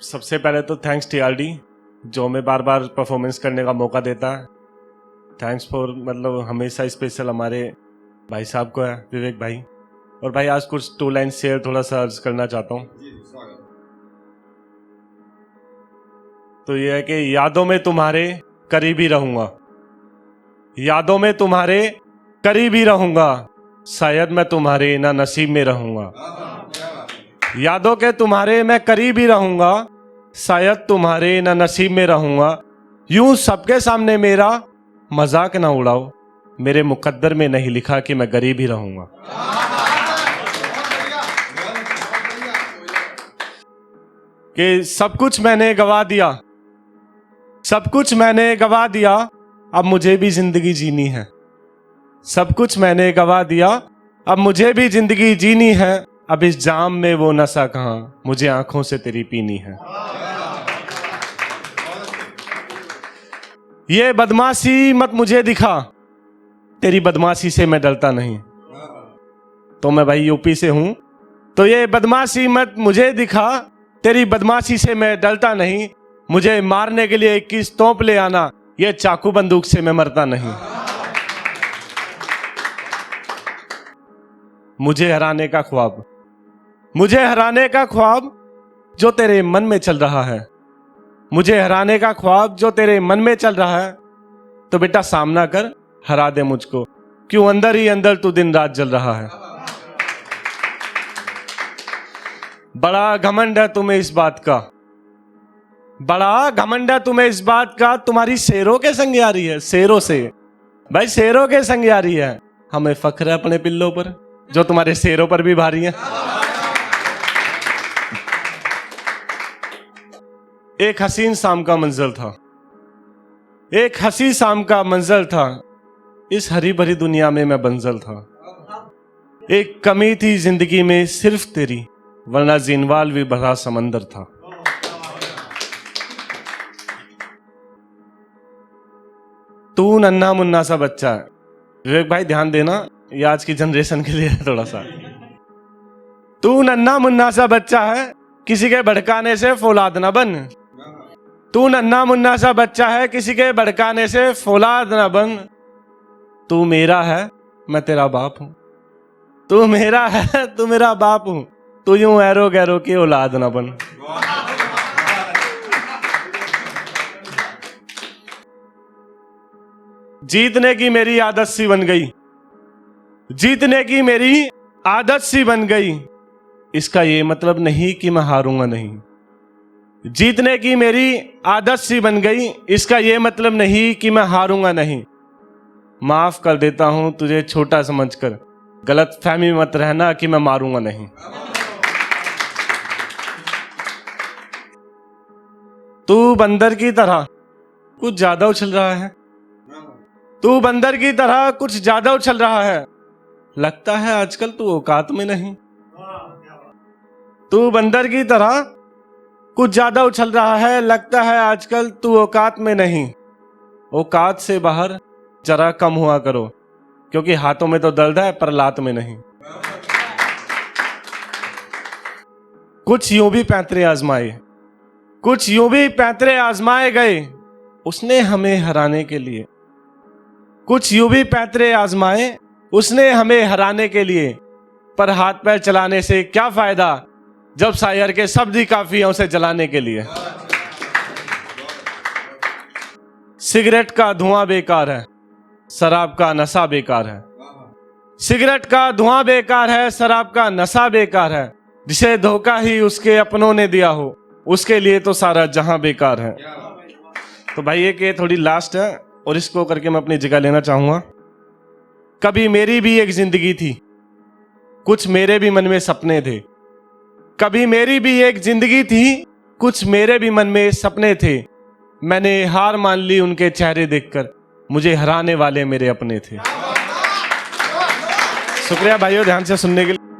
सबसे पहले तो थैंक्स टीआरडी जो हमें बार बार परफॉर्मेंस करने का मौका देता है। थैंक्स फॉर मतलब हमेशा स्पेशल हमारे भाई साहब को है, विवेक भाई। और भाई आज कुछ 2 लाइन शेयर थोड़ा सा अर्ज करना चाहता हूँ। तो ये है कि यादों में तुम्हारे करीब ही रहूंगा, यादों में तुम्हारे करीब ही रहूंगा, शायद मैं तुम्हारे ना नसीब में रहूंगा। यादों के तुम्हारे मैं करीब ही रहूंगा, शायद तुम्हारे ना नसीब में रहूंगा। यूं सबके सामने मेरा मजाक ना उड़ाओ, मेरे मुकद्दर में नहीं लिखा कि मैं गरीब ही रहूंगा। कि सब कुछ मैंने गवा दिया, सब कुछ मैंने गवा दिया, अब मुझे भी जिंदगी जीनी है। सब कुछ मैंने गवा दिया, अब मुझे भी जिंदगी जीनी है। अब इस जाम में वो नशा कहाँ, मुझे आंखों से तेरी पीनी है। ये बदमाशी मत मुझे दिखा, तेरी बदमाशी से मैं डरता नहीं। तो मैं भाई यूपी से हूं, तो ये बदमाशी मत मुझे दिखा, तेरी बदमाशी से मैं डरता नहीं। मुझे मारने के लिए 21 तोप ले आना, ये चाकू बंदूक से मैं मरता नहीं। मुझे हराने का ख्वाब, मुझे हराने का ख्वाब जो तेरे मन में चल रहा है, मुझे हराने का ख्वाब जो तेरे मन में चल रहा है। तो बेटा सामना कर, हरा दे मुझको, क्यों अंदर ही अंदर तू दिन रात जल रहा है। बड़ा घमंड है तुम्हें इस बात का, बड़ा घमंड है तुम्हें इस बात का, तुम्हारी शेरों के संग यारी है, शेरों से भाई शेरों के संग यारी है। हमें फख्र है अपने पिल्लों पर जो तुम्हारे शेरों पर भी भारी है। एक हसीन शाम का मंजर था, एक हसी शाम का मंजर था, इस हरी भरी दुनिया में मैं बंजर था। एक कमी थी जिंदगी में सिर्फ तेरी, वरना जिनवाल भी भरा समंदर था। तू नन्हा मुन्ना सा बच्चा है, विवेक भाई ध्यान देना, ये आज की जनरेशन के लिए है थोड़ा सा। तू नन्हा मुन्ना सा बच्चा है, किसी के भड़काने से फौलाद ना बन। तू नन्हा मुन्ना सा बच्चा है, किसी के भड़काने से फौलाद ना बन। तू मेरा है, मैं तेरा बाप हूं। तू मेरा है, तू मेरा बाप हूं। तू यूं ऐरो गैरो की औलाद ना बन। जीतने की मेरी आदत सी बन गई, जीतने की मेरी आदत सी बन गई, इसका ये मतलब नहीं कि मैं हारूंगा नहीं। जीतने की मेरी आदत सी बन गई, इसका ये मतलब नहीं कि मैं हारूंगा नहीं। माफ कर देता हूं तुझे छोटा समझकर, गलत फहमी मत रहना कि मैं मारूंगा नहीं। तू बंदर की तरह कुछ ज्यादा उछल रहा है, तू बंदर की तरह कुछ ज्यादा उछल रहा है, लगता है आजकल तू औकात में नहीं। तू बंदर की तरह कुछ ज्यादा उछल रहा है, लगता है आजकल तू औकात में नहीं। औकात से बाहर जरा कम हुआ करो, क्योंकि हाथों में तो दर्द है पर लात में नहीं। कुछ यूं भी पैंतरे आजमाए, कुछ यूं भी पैंतरे आजमाए गए, उसने हमें हराने के लिए। कुछ यूं भी पैंतरे आजमाए, उसने हमें हराने के लिए। पर हाथ पैर चलाने से क्या फायदा, जब शायर के शब्द ही काफी है उसे जलाने के लिए। सिगरेट का धुआं बेकार है, शराब का नशा बेकार है। सिगरेट का धुआं बेकार है, शराब का नशा बेकार है। जिसे धोखा ही उसके अपनों ने दिया हो, उसके लिए तो सारा जहां बेकार है। तो भाई ये थोड़ी लास्ट है और इसको करके मैं अपनी जगह लेना चाहूंगा। कभी मेरी भी एक जिंदगी थी, कुछ मेरे भी मन में सपने थे। कभी मेरी भी एक जिंदगी थी, कुछ मेरे भी मन में सपने थे। मैंने हार मान ली उनके चेहरे देखकर, मुझे हराने वाले मेरे अपने थे। शुक्रिया भाइयों ध्यान से सुनने के लिए।